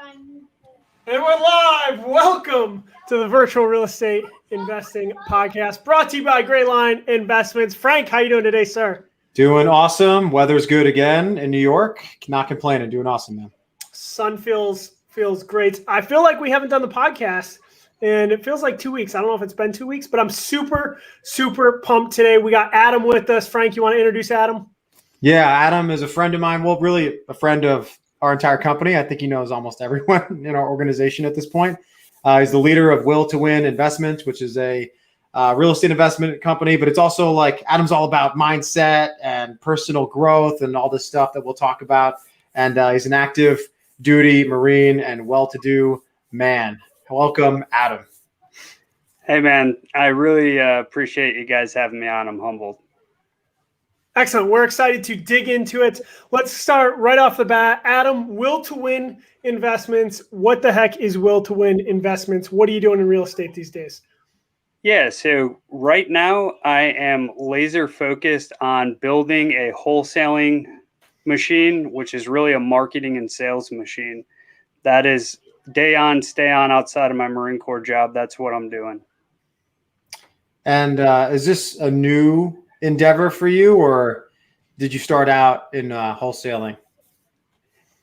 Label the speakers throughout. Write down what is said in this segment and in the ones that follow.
Speaker 1: And we're live. Welcome to the Virtual Real Estate Investing Podcast, brought to you by Great Line Investments. Frank, how you doing today, sir?
Speaker 2: Doing awesome. Weather's good again in New York. Not complaining. Doing awesome, man.
Speaker 1: Sun feels great. I feel like we haven't done the podcast, and it feels like 2 weeks. I don't know if it's been 2 weeks, but I'm super pumped today. We got Adam with us. Frank, you want to introduce Adam?
Speaker 2: Yeah, Adam is a friend of mine. Well, really a friend of our entire company. I think he knows almost everyone in our organization at this point. He's the leader of Will to Win Investments, which is a real estate investment company, but it's also like Adam's all about mindset and personal growth and all this stuff that we'll talk about. And he's an active duty Marine and well-to-do man. Welcome, Adam.
Speaker 3: Hey, man. I really appreciate you guys having me on. I'm humbled.
Speaker 1: Excellent. We're excited to dig into it. Let's start right off the bat. Adam, Will to Win Investments. What the heck is Will to Win Investments? What are you doing in real estate these days?
Speaker 3: Yeah, so right now I am laser focused on building a wholesaling machine, which is really a marketing and sales machine. That is day on, stay on outside of my Marine Corps job. That's what I'm doing.
Speaker 2: And is this a new endeavor for you, or did you start out in wholesaling?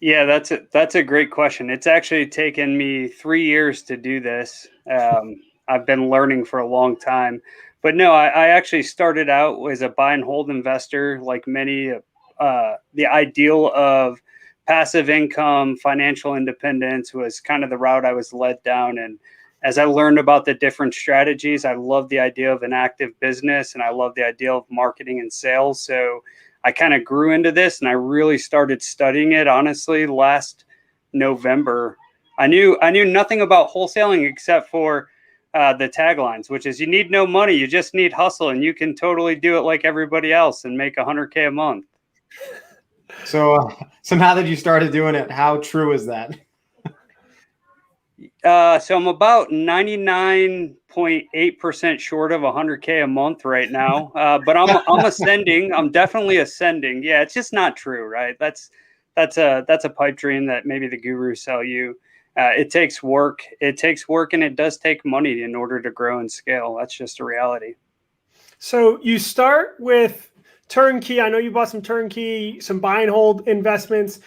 Speaker 3: Yeah, that's a great question. It's actually taken me 3 years to do this. I've been learning for a long time, but no, I actually started out as a buy and hold investor. Like many, the ideal of passive income, financial independence was kind of the route I was led down. And as I learned about the different strategies, I love the idea of an active business and I love the idea of marketing and sales. So I kind of grew into this and I really started studying it, honestly, last November. I knew nothing about wholesaling except for the taglines, which is you need no money, you just need hustle, and you can totally do it like everybody else and make $100K a month.
Speaker 2: So now that you started doing it, how true is that?
Speaker 3: So I'm about 99.8% short of 100K a month right now, but I'm ascending. I'm definitely ascending. Yeah, it's just not true, right? That's a pipe dream that maybe the gurus sell you. It takes work. It takes work, and it does take money in order to grow and scale. That's just a reality.
Speaker 1: So you start with turnkey. I know you bought some turnkey, some buy and hold investments,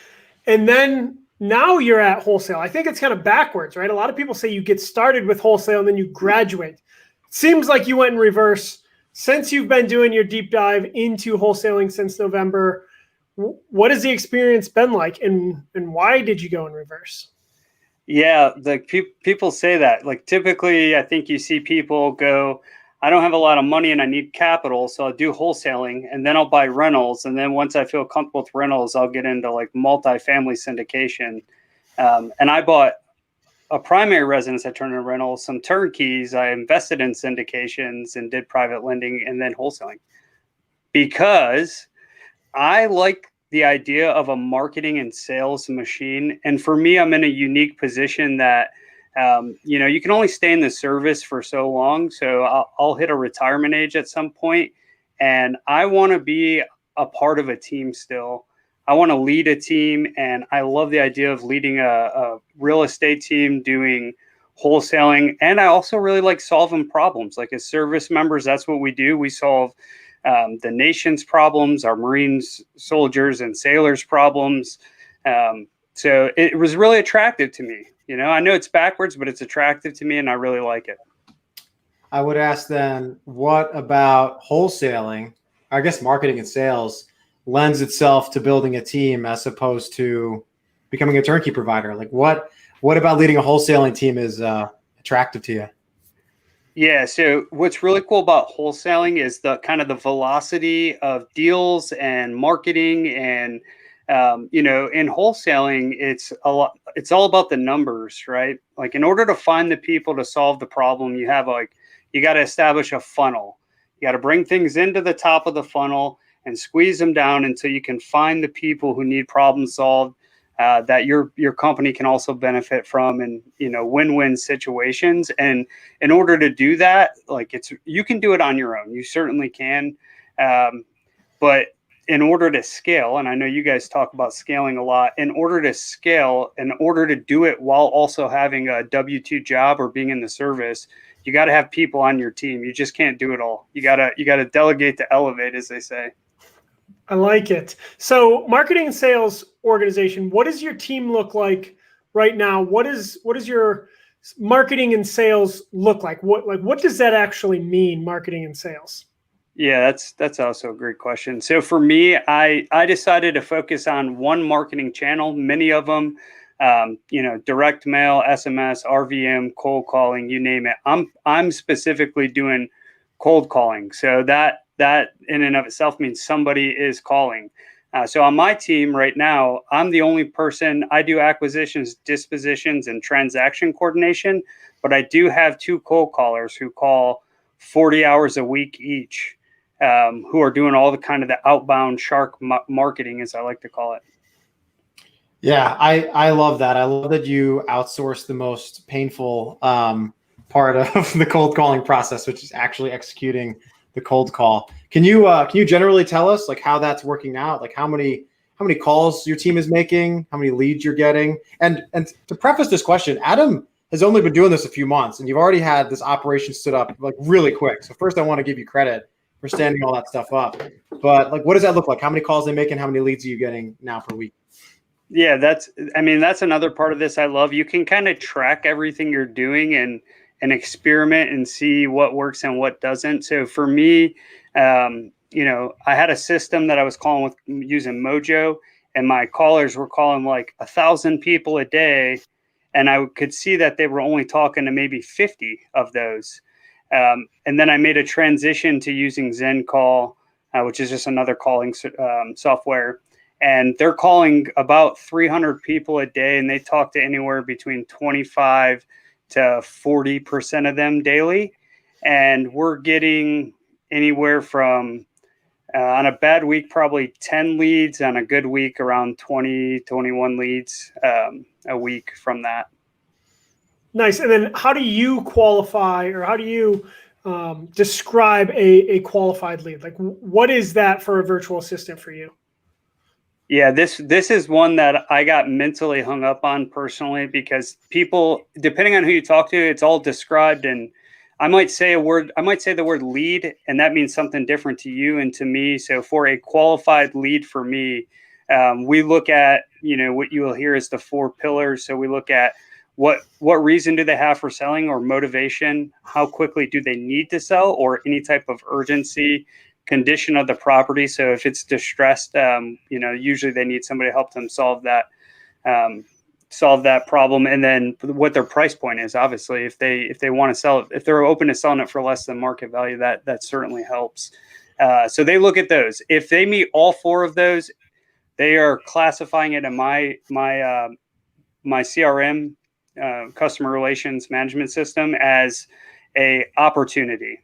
Speaker 1: and then now you're at wholesale. I think it's kind of backwards, right? A lot of people say you get started with wholesale and then you graduate. Seems like you went in reverse. Since you've been doing your deep dive into wholesaling since November, what has the experience been like, and why did you go in reverse?
Speaker 3: Yeah, the people say that. Like typically, I think you see people go, I don't have a lot of money and I need capital, so I'll do wholesaling and then I'll buy rentals. And then once I feel comfortable with rentals, I'll get into like multifamily syndication. And I bought a primary residence, I turned into rentals, some turnkeys, I invested in syndications and did private lending and then wholesaling. Because I like the idea of a marketing and sales machine. And for me, I'm in a unique position that you can only stay in the service for so long. So I'll hit a retirement age at some point, and I want to be a part of a team still. I want to lead a team, and I love the idea of leading a real estate team doing wholesaling. And I also really like solving problems. Like as service members, that's what we do. We solve the nation's problems, our Marines, soldiers, and sailors' problems. So it was really attractive to me. You know, I know it's backwards, but it's attractive to me and I really like it.
Speaker 2: I would ask then, what about wholesaling, I guess marketing and sales, lends itself to building a team as opposed to becoming a turnkey provider? Like what about leading a wholesaling team is attractive to you?
Speaker 3: Yeah, so what's really cool about wholesaling is the kind of the velocity of deals and marketing and in wholesaling, it's all about the numbers, right? Like in order to find the people to solve the problem, you got to establish a funnel. You got to bring things into the top of the funnel and squeeze them down until you can find the people who need problem solved that your company can also benefit from, and win-win situations. And in order to do that, you can do it on your own. You certainly can, but in order to scale, and I know you guys talk about scaling a lot, in order to scale, in order to do it while also having a W-2 job or being in the service, you got to have people on your team. You just can't do it all. You gotta delegate to elevate, as they say.
Speaker 1: I like it. So marketing and sales organization, what does your team look like right now? What does your marketing and sales look like? What does that actually mean, marketing and sales?
Speaker 3: Yeah, that's also a great question. So for me, I decided to focus on one marketing channel. Many of them, direct mail, SMS, RVM, cold calling, you name it. I'm specifically doing cold calling. So that in and of itself means somebody is calling. So on my team right now, I'm the only person. I do acquisitions, dispositions, and transaction coordination, but I do have 2 cold callers who call 40 hours a week each. Who are doing all the kind of the outbound shark marketing, as I like to call it.
Speaker 2: Yeah, I love that. I love that you outsource the most painful part of the cold calling process, which is actually executing the cold call. Can you generally tell us like how that's working out? Like how many calls your team is making, how many leads you're getting? And to preface this question, Adam has only been doing this a few months, and you've already had this operation stood up like really quick. So first, I want to give you credit for standing all that stuff up. But like, what does that look like? How many calls are they making? How many leads are you getting now per week?
Speaker 3: Yeah, that's another part of this I love. You can kind of track everything you're doing and experiment and see what works and what doesn't. So for me, I had a system that I was calling with using Mojo, and my callers were calling like 1,000 people a day. And I could see that they were only talking to maybe 50 of those. And then I made a transition to using Zen Call, which is just another calling software. And they're calling about 300 people a day, and they talk to anywhere between 25 to 40% of them daily. And we're getting anywhere from, on a bad week, probably 10 leads, on a good week, around 20, 21 leads a week from that.
Speaker 1: Nice. And then how do you qualify, or how do you describe a qualified lead? Like what is that for a virtual assistant for you?
Speaker 3: Yeah, this is one that I got mentally hung up on personally, because people, depending on who you talk to, it's all described, and I might say the word lead, and that means something different to you and to me. So for a qualified lead for me, we look at, what you will hear is the 4 pillars. So we look at what reason do they have for selling, or motivation, how quickly do they need to sell, or any type of urgency, condition of the property. So if it's distressed, usually they need somebody to help them solve that problem. And then what their price point is, obviously, if they want to sell it, if they're open to selling it for less than market value, that certainly helps. So they look at those. If they meet all 4 of those, they are classifying it in my CRM, customer relations management system, as a opportunity.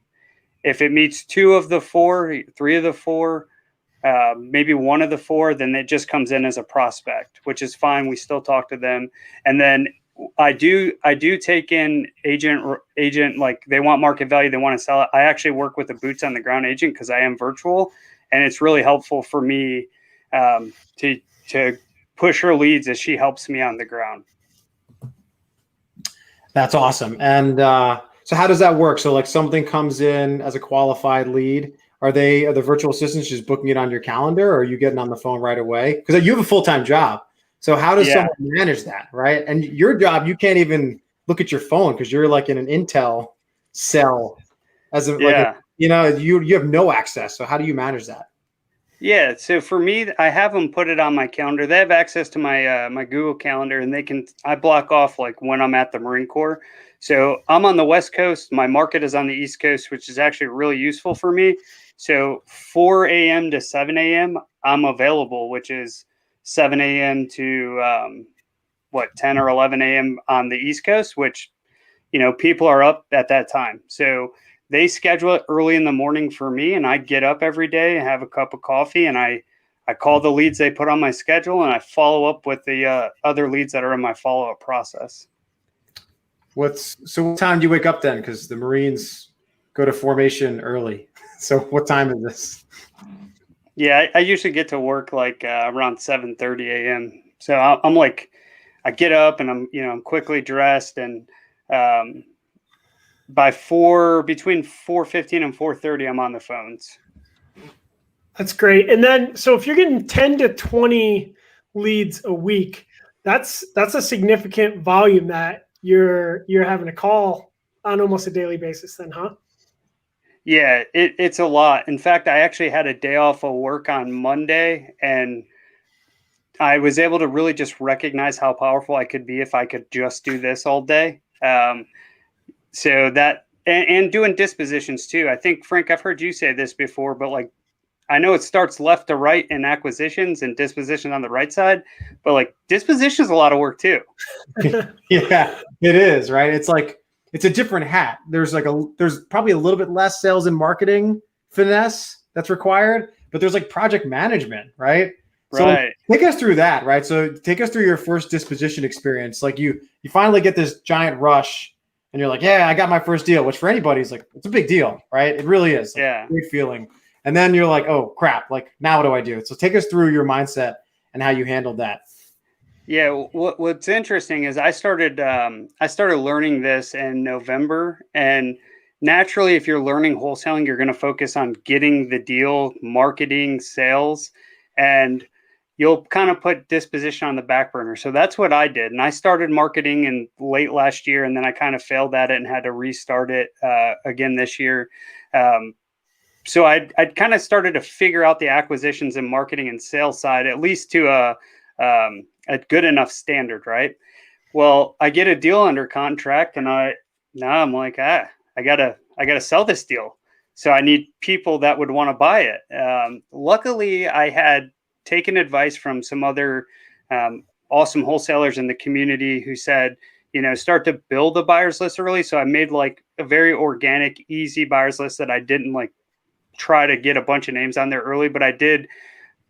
Speaker 3: If it meets 2 of the 4, 3 of the 4, maybe 1 of the 4, then it just comes in as a prospect, which is fine. We still talk to them. And then I do take in agent, like they want market value, they want to sell it. I actually work with a boots on the ground agent because I am virtual, and it's really helpful for me to push her leads as she helps me on the ground.
Speaker 2: That's awesome. And so how does that work? So like something comes in as a qualified lead. Are the virtual assistants just booking it on your calendar, or are you getting on the phone right away? Because you have a full-time job. So how does someone manage that, right? And your job, you can't even look at your phone because you're like in an Intel cell. You have no access. So how do you manage that?
Speaker 3: Yeah, so for me, I have them put it on my calendar. They have access to my my Google Calendar, and I block off like when I'm at the Marine Corps. So I'm on the West Coast. My market is on the East Coast, which is actually really useful for me. So 4 a.m. to 7 a.m. I'm available, which is 7 a.m. to 10 or 11 a.m. on the East Coast, which people are up at that time. So they schedule it early in the morning for me, and I get up every day and have a cup of coffee, and I call the leads they put on my schedule, and I follow up with the other leads that are in my follow-up process.
Speaker 2: What time do you wake up then? Because the Marines go to formation early. So what time is this?
Speaker 3: Yeah, I usually get to work like around 7:30 a.m. So I'm like, I get up and I'm quickly dressed, and um, by between 4:15 and 4:30, I'm on the phones.
Speaker 1: That's great. And then, so if you're getting 10 to 20 leads a week, that's a significant volume that you're having to call on almost a daily basis then, huh?
Speaker 3: Yeah, it's a lot. In fact, I actually had a day off of work on Monday, and I was able to really just recognize how powerful I could be if I could just do this all day. So that and doing dispositions too. I think, Frank, I've heard you say this before, but like I know it starts left to right in acquisitions and disposition on the right side, but like disposition is a lot of work too.
Speaker 2: Yeah, it is, right? It's like it's a different hat. There's probably a little bit less sales and marketing finesse that's required, but there's like project management, right? So
Speaker 3: Right.
Speaker 2: take us through that, right? So take us through your first disposition experience. Like you finally get this giant rush and you're like, yeah, I got my first deal, which for anybody is like it's a big deal, right? It really is. Like,
Speaker 3: Yeah.
Speaker 2: great feeling. And then you're like, oh crap, like now what do I do? So take us through your mindset and how you handled that.
Speaker 3: Yeah, what's interesting is I started learning this in November, and naturally, if you're learning wholesaling, you're going to focus on getting the deal, marketing, sales, and you'll kind of put disposition on the back burner. So that's what I did, and I started marketing in late last year, and then I kind of failed at it and had to restart it again this year. Um, so I'd kind of started to figure out the acquisitions and marketing and sales side, at least to a good enough standard, right? Well, I get a deal under contract, and now I'm like, I gotta sell this deal. So I need people that would want to buy it. Luckily, I had taken advice from some other awesome wholesalers in the community who said, start to build a buyer's list early. So I made like a very organic, easy buyer's list that I didn't like try to get a bunch of names on there early, but I did.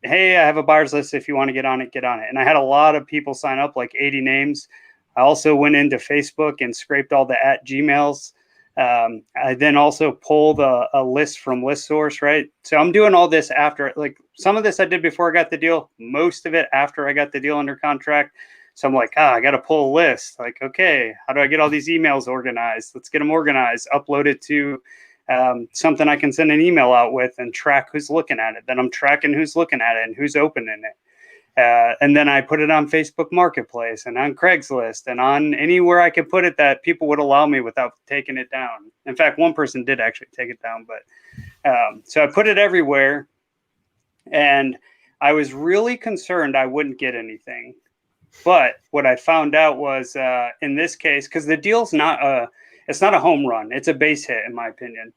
Speaker 3: Hey, I have a buyer's list. If you want to get on it, get on it. And I had a lot of people sign up, like 80 names. I also went into Facebook and scraped all the @Gmails. I then also pulled a list from List Source, right? So I'm doing all this after, like some of this I did before I got the deal, most of it after I got the deal under contract. So I'm like, I got to pull a list. Like, okay, how do I get all these emails organized? Let's get them organized, upload it to something I can send an email out with and track who's looking at it. Then I'm tracking who's looking at it and who's opening it. And then I put it on Facebook Marketplace and on Craigslist and on anywhere I could put it that people would allow me without taking it down. In fact, one person did actually take it down, but so I put it everywhere, and I was really concerned I wouldn't get anything. But what I found out was in this case, because the deal's it's not a home run. It's a base hit, in my opinion.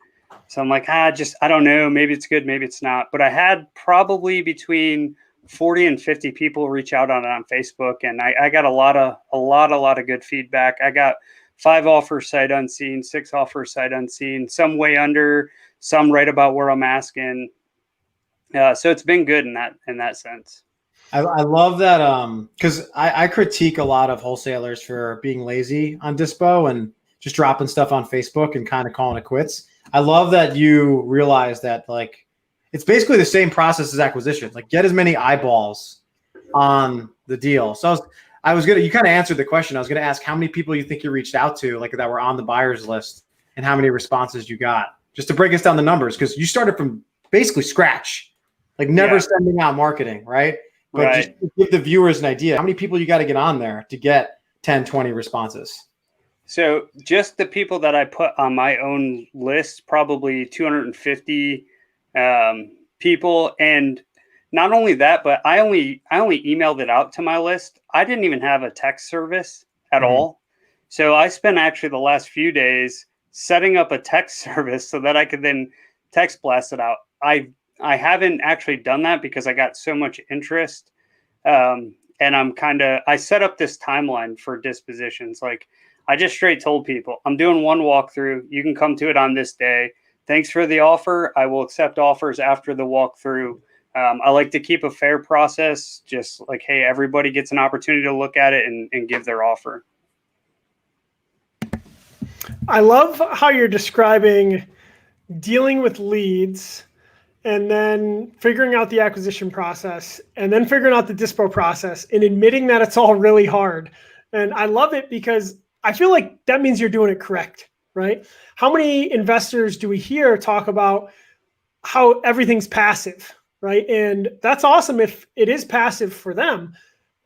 Speaker 3: So I'm like, I don't know. Maybe it's good. Maybe it's not. But I had probably between 40 and 50 people reach out on it on Facebook. And I got a lot of good feedback. I got 5 offers sight unseen, 6 offers sight unseen, some way under, some right about where I'm asking. So it's been good in that sense.
Speaker 2: I love that because I critique a lot of wholesalers for being lazy on Dispo and just dropping stuff on Facebook and kind of calling it quits. I love that you realize that like it's basically the same process as acquisitions. Like get as many eyeballs on the deal. So you kind of answered the question. I was gonna ask how many people you think you reached out to, like that were on the buyer's list, and how many responses you got, just to break us down the numbers, because you started from basically scratch, like never sending out marketing, right? But just to give the viewers an idea, how many people you got to get on there to get 10, 20 responses?
Speaker 3: So just the people that I put on my own list, probably 250 people. And not only that, but I only emailed it out to my list. I didn't even have a text service at all. So I spent actually the last few days setting up a text service so that I could then text blast it out. I haven't actually done that because I got so much interest. And I set up this timeline for dispositions. Like I just straight told people, I'm doing one walkthrough. You can come to it on this day. Thanks for the offer. I will accept offers after the walkthrough. I like to keep a fair process, just like, hey, everybody gets an opportunity to look at it and give their offer.
Speaker 1: I love how you're describing dealing with leads and then figuring out the acquisition process, and then figuring out the dispo process, and admitting that it's all really hard. And I love it because I feel like that means you're doing it correct, right? How many investors do we hear talk about how everything's passive, right? And that's awesome if it is passive for them.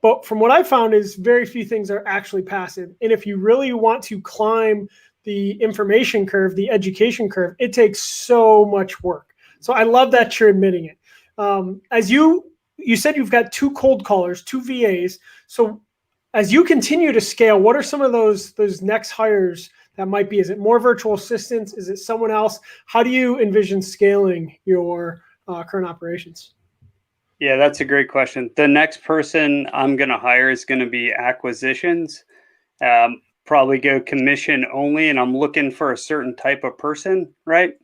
Speaker 1: But from what I've found is very few things are actually passive. And if you really want to climb the information curve, the education curve, it takes so much work. So I love that you're admitting it. As you said, you've got 2 cold callers, 2 VAs. So as you continue to scale, what are some of those next hires that might be? Is it more virtual assistants? Is it someone else? How do you envision scaling your current operations?
Speaker 3: Yeah, that's a great question. The next person I'm going to hire is going to be acquisitions. Probably go commission only, and I'm looking for a certain type of person, right?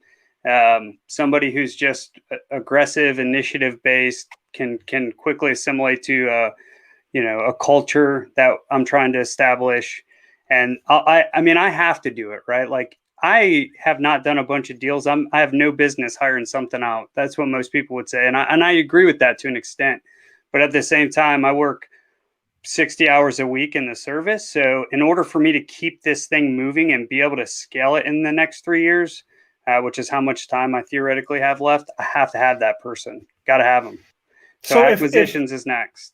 Speaker 3: Somebody who's just aggressive, initiative based, can quickly assimilate to a culture that I'm trying to establish. And I mean, I have to do it, right? Like, I have not done a bunch of deals. I have no business hiring something out. That's what most people would say. And I agree with that to an extent. But at the same time, I work 60 hours a week in the service. So in order for me to keep this thing moving and be able to scale it in the next 3 years, which is how much time I theoretically have left, I have to have that person. Got to have them. So acquisitions is next.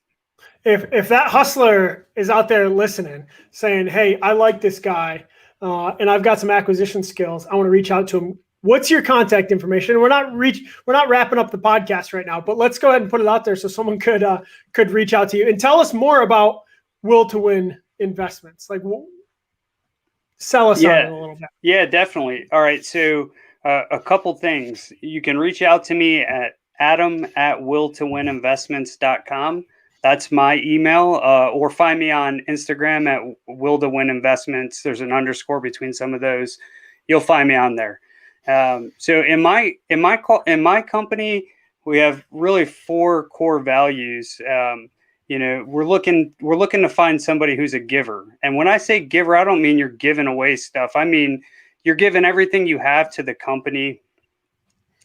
Speaker 1: If that hustler is out there listening, saying, "Hey, I like this guy, and I've got some acquisition skills. I want to reach out to him." What's your contact information? We're not wrapping up the podcast right now, but let's go ahead and put it out there so someone could reach out to you and tell us more about Will to Win Investments. Like, sell us on it a little bit.
Speaker 3: Yeah, definitely. All right, so a couple things. You can reach out to me at adam@willtowininvestments.com. That's my email, or find me on Instagram at Will to Win Investments. There's an underscore between some of those. You'll find me on there. So in my company, we have really 4 core values. We're looking to find somebody who's a giver. And when I say giver, I don't mean you're giving away stuff. I mean, you're giving everything you have to the company.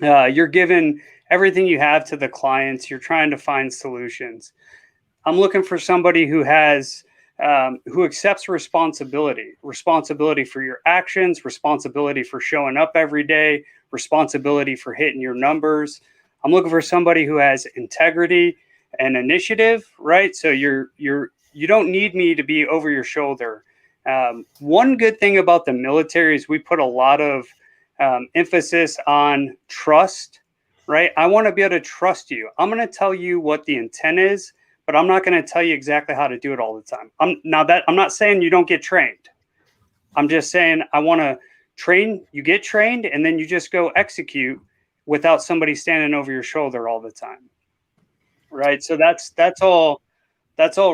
Speaker 3: You're giving everything you have to the clients. You're trying to find solutions. I'm looking for somebody who accepts responsibility for your actions, responsibility for showing up every day, responsibility for hitting your numbers. I'm looking for somebody who has integrity and initiative, right? So you don't need me to be over your shoulder. One good thing about the military is we put a lot of emphasis on trust, right? I want to be able to trust you. I'm going to tell you what the intent is, but I'm not going to tell you exactly how to do it all the time. I'm not saying you don't get trained. I'm just saying I want to train, you get trained, and then you just go execute without somebody standing over your shoulder all the time. Right? So that's all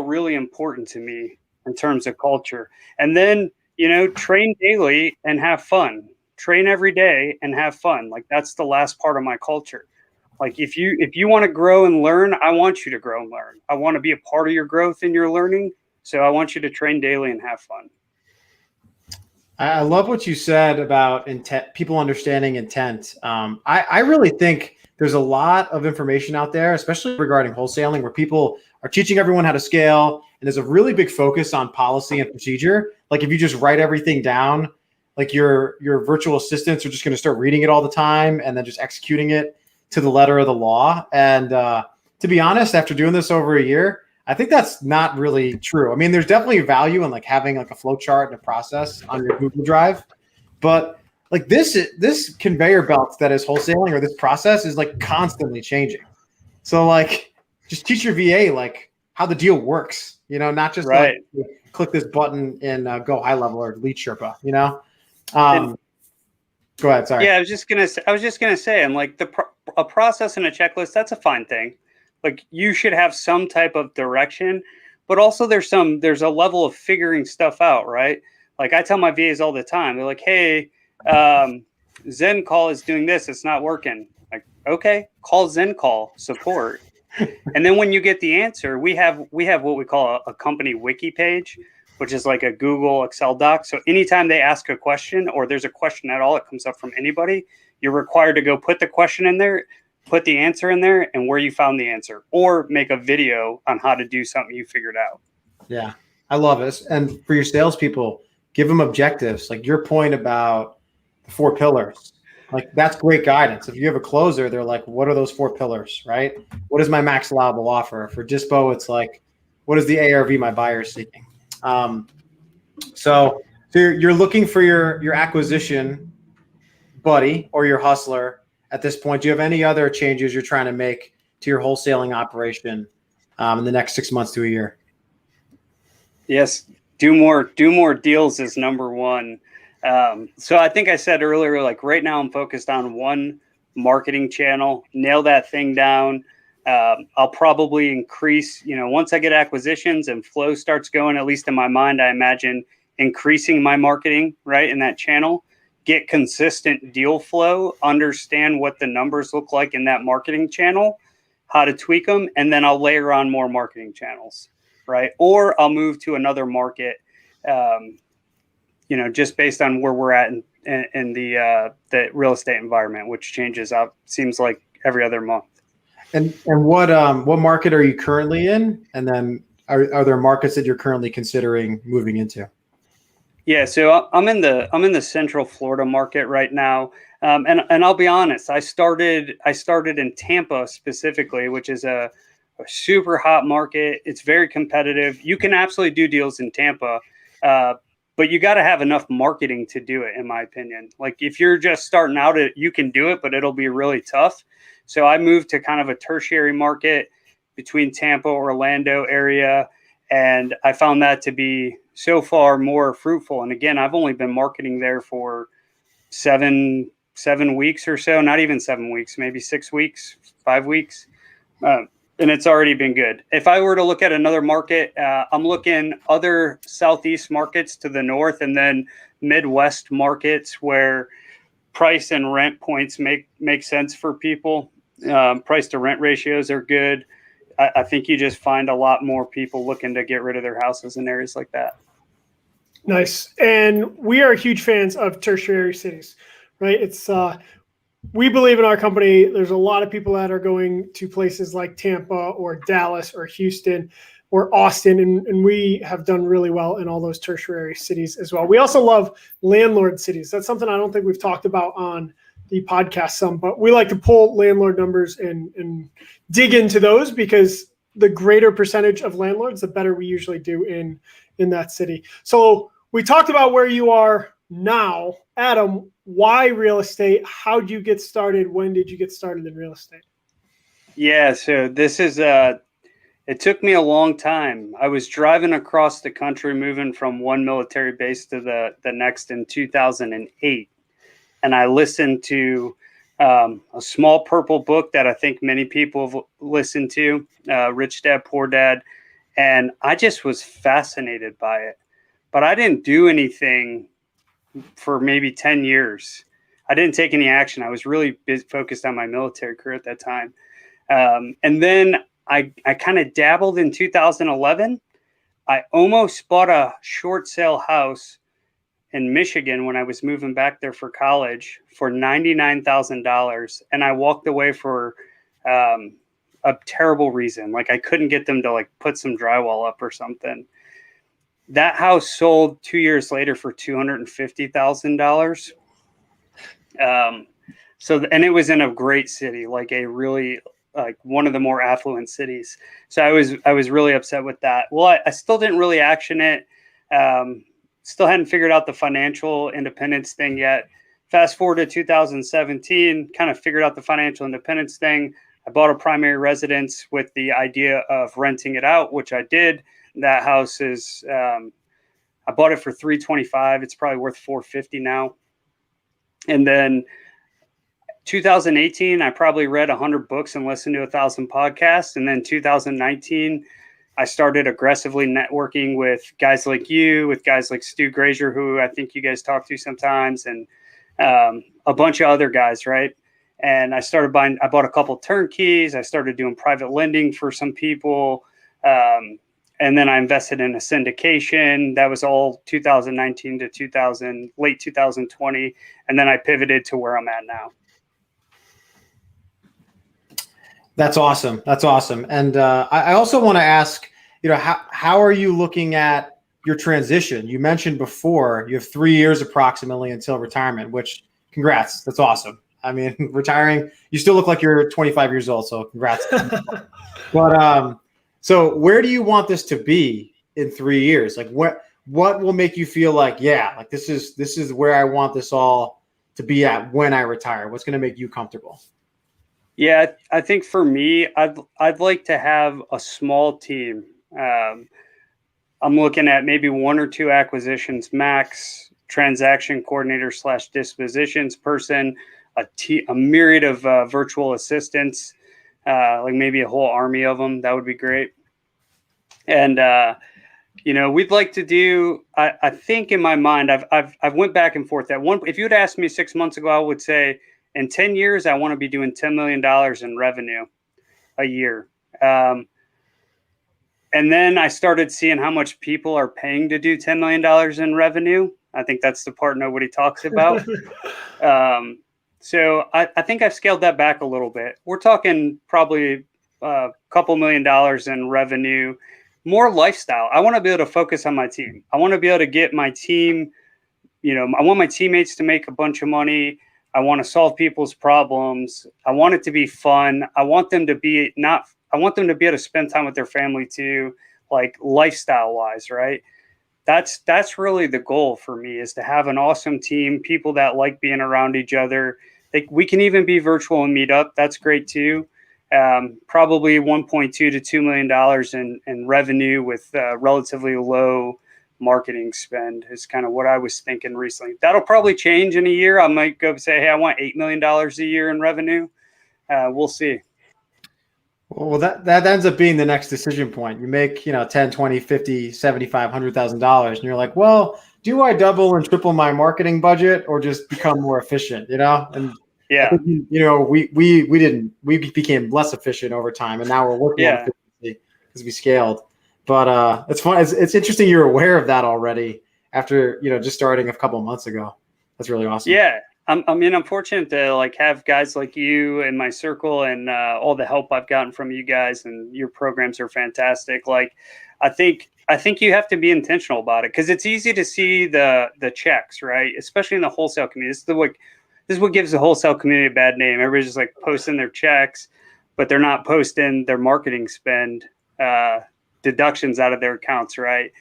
Speaker 3: really important to me in terms of culture. And then, train daily and have fun. Train every day and have fun. Like, that's the last part of my culture. Like, if you want to grow and learn, I want you to grow and learn. I want to be a part of your growth and your learning. So I want you to train daily and have fun.
Speaker 2: I love what you said about intent, people understanding intent. I really think there's a lot of information out there, especially regarding wholesaling, where people are teaching everyone how to scale. And there's a really big focus on policy and procedure. Like, if you just write everything down, like your virtual assistants are just going to start reading it all the time and then just executing it to the letter of the law. And to be honest, after doing this over a year, I think that's not really true. I mean, there's definitely value in like having like a flow chart and a process on your Google Drive, but like this conveyor belt that is wholesaling, or this process, is like constantly changing. So like, just teach your VA like how the deal works, not just like click this button and go high level or lead Sherpa, Go ahead. Sorry.
Speaker 3: Yeah, I was just gonna say, and like a process and a checklist, that's a fine thing. Like, you should have some type of direction, but also there's a level of figuring stuff out, right? Like, I tell my VAs all the time, they're like, "Hey, Zen Call is doing this, it's not working." Like, okay, call Zen Call support. And then when you get the answer, we have what we call a company wiki page, which is like a Google Excel doc. So anytime they ask a question, or there's a question at all that comes up from anybody, you're required to go put the question in there, put the answer in there and where you found the answer, or make a video on how to do something you figured out.
Speaker 2: Yeah, I love this. And for your salespeople, give them objectives. Like your point about the 4 pillars. Like that's great guidance. If you have a closer, they're like, what are those 4 pillars, right? What is my max allowable offer? For Dispo, it's like, what is the ARV my buyer is seeking? So you're looking for your acquisition buddy or your hustler at this point. Do you have any other changes you're trying to make to your wholesaling operation in the next 6 months to a year?
Speaker 3: Yes, do more deals is number one. So I think I said earlier, like right now I'm focused on one marketing channel, nail that thing down. I'll probably increase, once I get acquisitions and flow starts going, at least in my mind, I imagine increasing my marketing right in that channel, get consistent deal flow, understand what the numbers look like in that marketing channel, how to tweak them, and then I'll layer on more marketing channels, right? Or I'll move to another market, just based on where we're at in the real estate environment, which changes out, seems like every other month.
Speaker 2: And what market are you currently in? And then are there markets that you're currently considering moving into?
Speaker 3: Yeah, so I'm in the Central Florida market right now, and I'll be honest, I started in Tampa specifically, which is a super hot market. It's very competitive. You can absolutely do deals in Tampa, but you got to have enough marketing to do it, in my opinion. Like if you're just starting out, you can do it, but it'll be really tough. So I moved to kind of a tertiary market between Tampa, Orlando area, and I found that to be so far more fruitful. And again, I've only been marketing there for seven weeks or so, not even 7 weeks, maybe 6 weeks, 5 weeks. And it's already been good. If I were to look at another market, I'm looking other Southeast markets to the north, and then Midwest markets where price and rent points make sense for people. Price to rent ratios are good. I think you just find a lot more people looking to get rid of their houses in areas like that.
Speaker 1: Nice. And we are huge fans of tertiary cities, right? It's we believe in our company. There's a lot of people that are going to places like Tampa or Dallas or Houston or Austin, and we have done really well in all those tertiary cities as well. We also love landlord cities. That's something I don't think we've talked about on the podcast some, but we like to pull landlord numbers and dig into those, because the greater percentage of landlords, the better we usually do in that city. So we talked about where you are now. Adam, why real estate? How did you get started? When did you get started in real estate?
Speaker 3: Yeah, so this is it took me a long time. I was driving across the country, moving from one military base to the next in 2008. And I listened to a small purple book that I think many people have listened to, Rich Dad, Poor Dad. And I just was fascinated by it. But I didn't do anything for maybe 10 years. I didn't take any action. I was really focused on my military career at that time. And then I kind of dabbled in 2011. I almost bought a short sale house in Michigan when I was moving back there for college for $99,000. And I walked away for a terrible reason. Like I couldn't get them to like put some drywall up or something. That house sold 2 years later for $250,000. And it was in a great city, like a really like one of the more affluent cities. So I was really upset with that. Well, I still didn't really action it. Still hadn't figured out the financial independence thing yet. Fast forward to 2017, kind of figured out the financial independence thing. I bought a primary residence with the idea of renting it out, which I did. That house is, I bought it for $325. It's probably worth $450 now. And then 2018, I probably read 100 books and listened to 1,000 podcasts. And then 2019, I started aggressively networking with guys like you, with guys like Stu Grazier, who I think you guys talk to sometimes, and a bunch of other guys, right? And I bought a couple turnkeys. I started doing private lending for some people. And then I invested in a syndication. That was all 2019 to late 2020. And then I pivoted to where I'm at now.
Speaker 2: That's awesome. That's awesome. And I also want to ask, how are you looking at your transition? You mentioned before you have 3 years approximately until retirement, which congrats. That's awesome. I mean, retiring, you still look like you're 25 years old. So congrats. But so where do you want this to be in 3 years? Like what will make you feel like, yeah, like this is where I want this all to be at when I retire? What's going to make you comfortable?
Speaker 3: Yeah, I think for me, I'd like to have a small team. Um, I'm looking at maybe 1 or 2 acquisitions max, transaction coordinator / dispositions person, a myriad of virtual assistants, like maybe a whole army of them. That would be great. And we'd like to do. I think in my mind, I've went back and forth. That one, if you had asked me 6 months ago, I would say in 10 years, I want to be doing $10 million in revenue a year. And then I started seeing how much people are paying to do $10 million in revenue. I think that's the part nobody talks about. So I think I've scaled that back a little bit. We're talking probably a couple $1,000,000 in revenue, more lifestyle. I want to be able to focus on my team. I want to be able to get my team, I want my teammates to make a bunch of money. I want to solve people's problems. I want it to be fun. I want them to be able to spend time with their family too, like lifestyle wise, right? That's really the goal for me, is to have an awesome team, people that like being around each other. We can even be virtual and meet up. That's great too. Probably 1.2 to $2 million in revenue with relatively low marketing spend is kind of what I was thinking recently. That'll probably change in a year. I might go say, hey, I want $8 million a year in revenue. We'll see.
Speaker 2: Well, that ends up being the next decision point. You make, 10, 20, 50, 75, $100,000 and you're like, well, do I double and triple my marketing budget or just become more efficient, And
Speaker 3: Yeah.
Speaker 2: I think, we became less efficient over time, and now we're working on efficiency because we scaled. But it's fun. It's interesting you're aware of that already after, just starting a couple of months ago. That's really awesome.
Speaker 3: Yeah. I'm fortunate to have guys like you in my circle, and all the help I've gotten from you guys, and your programs are fantastic. I think you have to be intentional about it, because it's easy to see the checks, right? Especially in the wholesale community. This is what gives the wholesale community a bad name. Everybody's just posting their checks, but they're not posting their marketing spend deductions out of their accounts, right?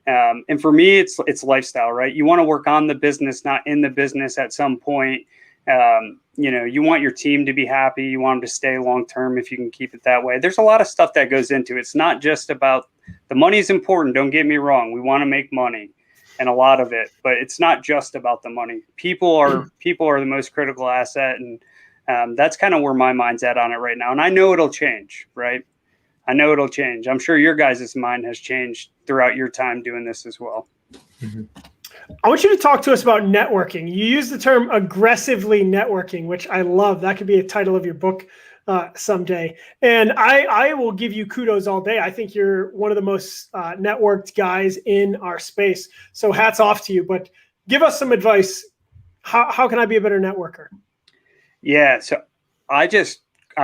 Speaker 3: And for me, it's lifestyle, right? You want to work on the business, not in the business at some point. You want your team to be happy. You want them to stay long-term if you can keep it that way. There's a lot of stuff that goes into it. It's not just about the money is important. Don't get me wrong. We want to make money, and a lot of it, but it's not just about the money. People are the most critical asset. And that's kind of where my mind's at on it right now. And I know it'll change, right? I know it'll change. I'm sure your guys' mind has changed throughout your time doing this as well.
Speaker 2: Mm-hmm.
Speaker 1: I want you to talk to us about networking. You use the term aggressively networking, which I love. That could be a title of your book someday. And I will give you kudos all day. I think you're one of the most networked guys in our space. So hats off to you. But give us some advice. How can I be a better networker?
Speaker 3: Yeah. So I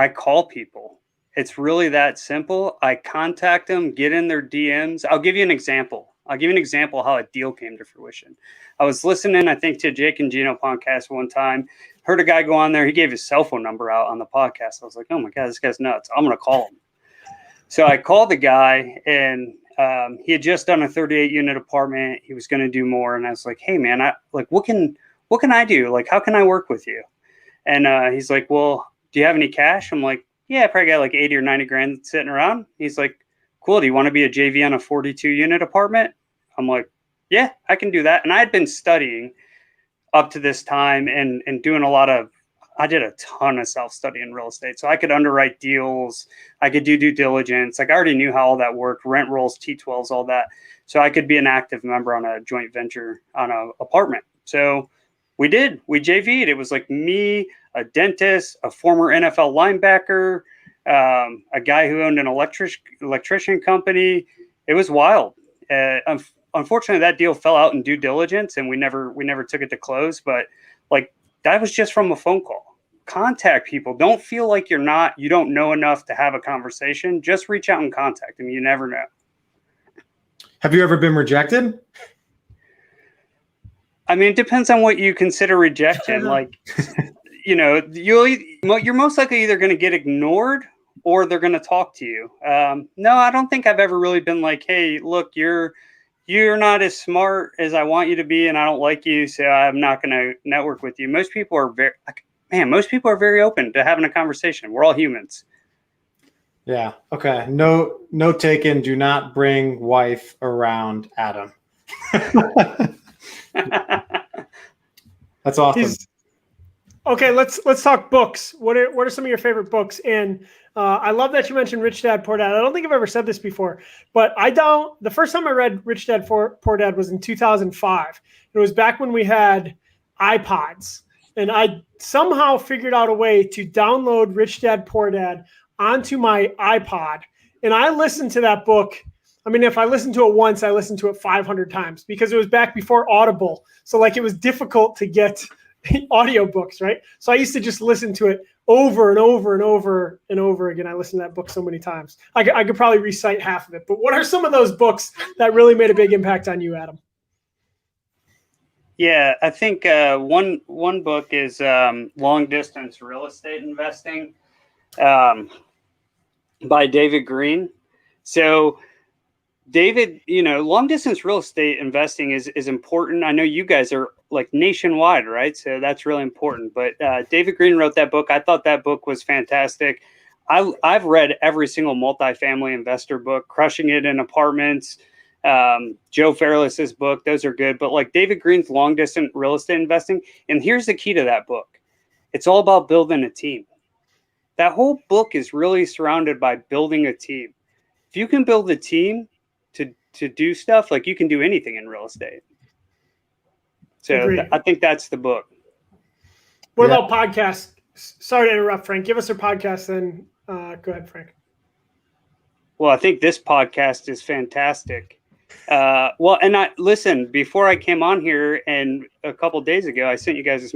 Speaker 3: call people. It's really that simple. I contact them, get in their DMs. I'll give you an example. How a deal came to fruition. I was listening, I think, to Jake and Gino podcast one time. Heard a guy go on there. He gave his cell phone number out on the podcast. I was like, oh my God, this guy's nuts. I'm going to call him. So I called the guy, and he had just done a 38-unit apartment. He was going to do more. And I was like, hey, man, what can I do? How can I work with you? And he's like, well, do you have any cash? I'm like, yeah, I probably got 80 or 90 grand sitting around. He's like, cool. Do you want to be a JV on a 42-unit apartment? I'm like, yeah, I can do that. And I had been studying up to this time and doing I did a ton of self-study in real estate. So I could underwrite deals. I could do due diligence. I already knew how all that worked, rent rolls, T12s, all that. So I could be an active member on a joint venture on an apartment. So we JV'd. It was me, a dentist, a former NFL linebacker, a guy who owned an electrician company. It was wild. Unfortunately, that deal fell out in due diligence, and we never took it to close. But that was just from a phone call. contact people. Don't feel like you don't know enough to have a conversation. Just reach out and contact them. You never know.
Speaker 2: Have you ever been rejected?
Speaker 3: I mean, it depends on what you consider rejection. Like, you're most likely either going to get ignored or they're going to talk to you. No, I don't think I've ever really been like, hey, look, you're not as smart as I want you to be, and I don't like you, so I'm not going to network with you. Most people are very open to having a conversation. We're all humans. Yeah.
Speaker 2: Okay. No taken. Do not bring wife around Adam. That's awesome.
Speaker 1: Okay, let's talk books. What are some of your favorite books? And I love that you mentioned Rich Dad Poor Dad. I don't think I've ever said this before, but the first time I read Rich Dad Poor Dad was in 2005. It was back when we had iPods, and I somehow figured out a way to download Rich Dad Poor Dad onto my iPod, and I listened to that book. I mean, if I listened to it once, I listened to it 500 times because it was back before Audible. So like it was difficult to get audiobooks, right? So I used to just listen to it over and over and over and over again. I listened to that book so many times. I could probably recite half of it. But what are some of those books that really made a big impact on you, Adam?
Speaker 3: Yeah, I think one book is Long Distance Real Estate Investing by David Green. So David, long distance real estate investing is important. I know you guys are like nationwide, right? So that's really important. But David Green wrote that book. I thought that book was fantastic. I've read every single multifamily investor book, Crushing It in Apartments, Joe Fairless's book. Those are good. But like David Green's Long Distance Real Estate Investing, and here's the key to that book. It's all about building a team. That whole book is really surrounded by building a team. If you can build a team to do stuff, like you can do anything in real estate. So I think that's the book.
Speaker 1: What about podcasts? Sorry to interrupt, Frank. Give us a podcast, then go ahead, Frank.
Speaker 3: Well, I think this podcast is fantastic. Listen, before I came on here and a couple of days ago, I sent you guys this,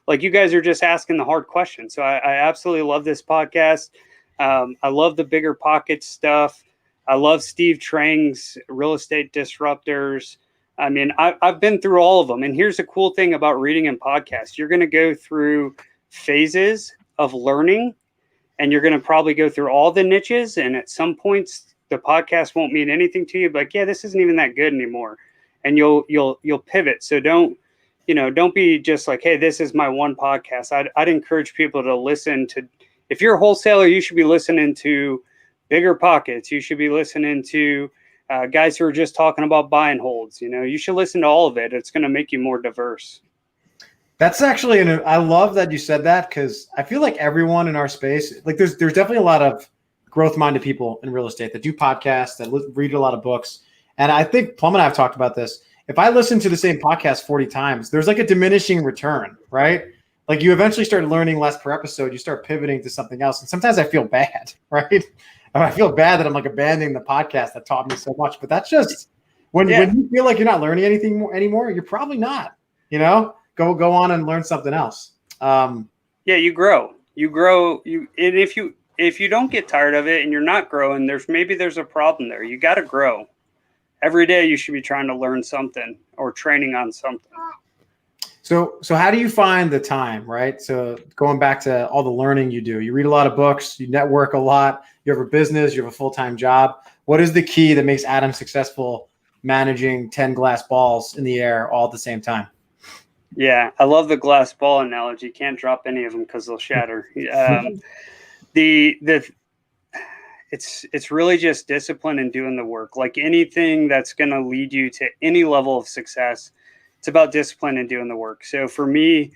Speaker 3: like you guys are just asking the hard questions. So I absolutely love this podcast. I love the Bigger Pockets stuff. I love Steve Trang's Real Estate Disruptors. I mean, I've been through all of them. And here's the cool thing about reading and podcasts. You're going to go through phases of learning, and you're going to probably go through all the niches. And at some points, the podcast won't mean anything to you. But yeah, this isn't even that good anymore. And you'll pivot. So don't be just like, hey, this is my one podcast. I'd encourage people to listen to. If you're a wholesaler, you should be listening to Bigger Pockets. You should be listening to guys who are just talking about buy and holds. You should listen to all of it. It's going to make you more diverse.
Speaker 2: That's actually, I love that you said that, because I feel like everyone in our space, like there's definitely a lot of growth-minded people in real estate that do podcasts, that read a lot of books. And I think Plum and I have talked about this. If I listen to the same podcast 40 times, there's like a diminishing return, right? Like you eventually start learning less per episode. You start pivoting to something else. And sometimes I feel bad, right? I feel bad that I'm like abandoning the podcast that taught me so much, but that's just when you feel like you're not learning anything anymore, you're probably not, go on and learn something else.
Speaker 3: You grow, and if you don't get tired of it and you're not growing, there's a problem there. You got to grow. Every day you should be trying to learn something or training on something.
Speaker 2: So how do you find the time, right? So going back to all the learning you do, you read a lot of books, you network a lot, you have a business, you have a full-time job. What is the key that makes Adam successful managing 10 glass balls in the air all at the same time?
Speaker 3: Yeah, I love the glass ball analogy. Can't drop any of them because they'll shatter. It's really just discipline and doing the work. Like anything that's going to lead you to any level of success, it's about discipline and doing the work. So for me,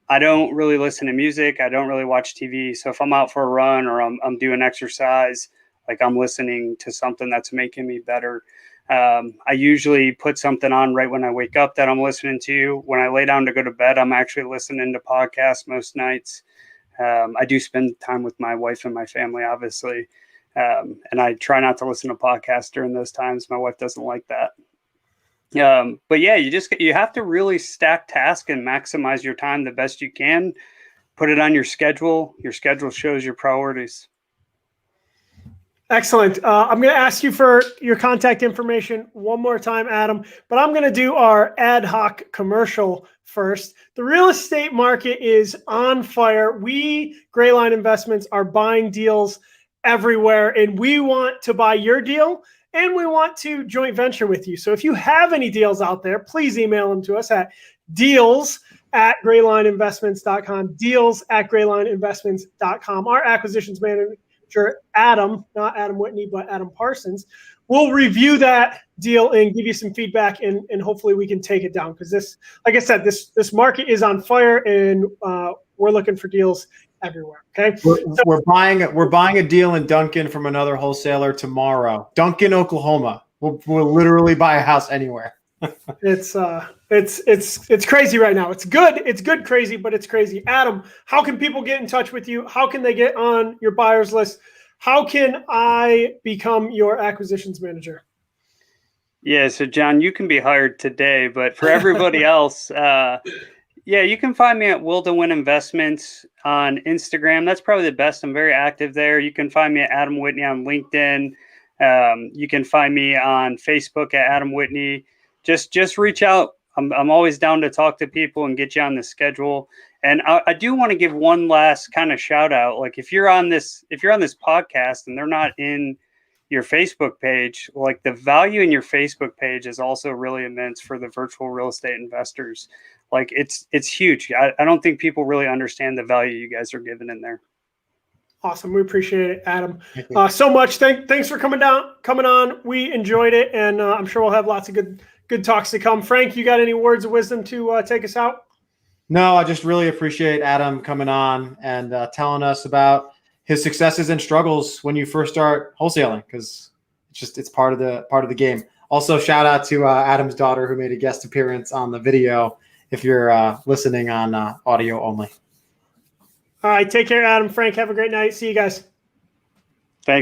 Speaker 3: I don't really listen to music. I don't really watch TV. So if I'm out for a run or I'm doing exercise, like I'm listening to something that's making me better. I usually put something on right when I wake up that I'm listening to. When I lay down to go to bed, I'm actually listening to podcasts most nights. I do spend time with my wife and my family, obviously. And I try not to listen to podcasts during those times. My wife doesn't like that. But yeah, you have to really stack tasks and maximize your time the best you can. put it on your schedule. Your schedule shows your priorities.
Speaker 1: Excellent. I'm going to ask you for your contact information one more time, Adam, but I'm going to do our ad hoc commercial first. The real estate market is on fire. We, Grayline Investments, are buying deals everywhere, and we want to buy your deal, and we want to joint venture with you. So if you have any deals out there, please email them to us at deals@graylineinvestments.com, deals@graylineinvestments.com. Our acquisitions manager, Adam, not Adam Whitney, but Adam Parsons, will review that deal and give you some feedback, and hopefully we can take it down, because this, like I said, this market is on fire, and we're looking for deals everywhere. Okay,
Speaker 2: we're buying a deal in Duncan from another wholesaler tomorrow. Duncan, Oklahoma. We'll literally buy a house anywhere.
Speaker 1: It's crazy right now. It's good crazy, but it's crazy. Adam, how can people get in touch with you? How can they get on your buyers list? How can I become your acquisitions manager?
Speaker 3: Yeah, so John, you can be hired today, but for everybody else, you can find me at Will to Win Investments on Instagram. That's probably the best. I'm very active there. You can find me at Adam Whitney on LinkedIn. You can find me on Facebook at Adam Whitney. Just reach out. I'm always down to talk to people and get you on the schedule. And I do want to give one last kind of shout out. Like if you're on this podcast and they're not in your Facebook page, like the value in your Facebook page is also really immense for the virtual real estate investors. Like it's huge. I don't think people really understand the value you guys are giving in there.
Speaker 1: Awesome. We appreciate it, Adam, so much. Thanks for coming on. We enjoyed it, and I'm sure we'll have lots of good talks to come. Frank, you got any words of wisdom to take us out?
Speaker 2: No, I just really appreciate Adam coming on and telling us about his successes and struggles when you first start wholesaling, because it's part of the game. Also, shout out to Adam's daughter, who made a guest appearance on the video, if you're listening on audio only.
Speaker 1: All right. Take care, Adam. Frank, have a great night. See you guys.